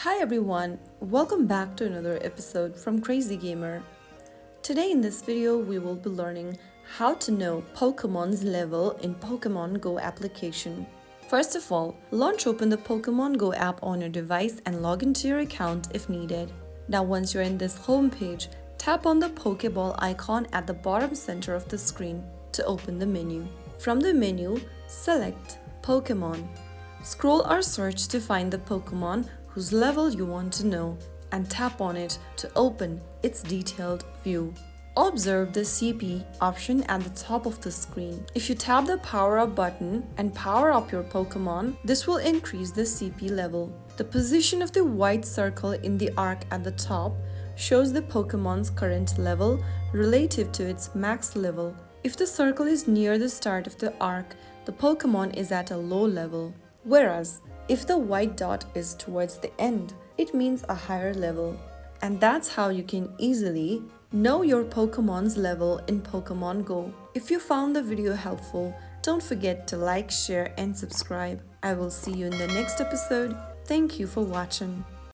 Hi everyone, welcome back to another episode from Crazy Gamer. Today in this video we will be learning how to know Pokemon's level in Pokemon Go application. First of all, open the Pokemon Go app on your device and log into your account if needed. Now once you're in this home page, tap on the Pokeball icon at the bottom center of the screen to open the menu. From the menu, select Pokemon. Scroll or search to find the Pokemon whose level you want to know and tap on it to open its detailed view. Observe the CP option at the top of the screen. If you tap the power up button and power up your Pokemon, this will increase the CP level. The position of the white circle in the arc at the top shows the Pokemon's current level relative to its max level. If the circle is near the start of the arc, the Pokemon is at a low level. Whereas, if the white dot is towards the end, it means a higher level. And that's how you can easily know your Pokemon's level in Pokemon Go. If you found the video helpful, don't forget to like, share and subscribe. I will see you in the next episode. Thank you for watching.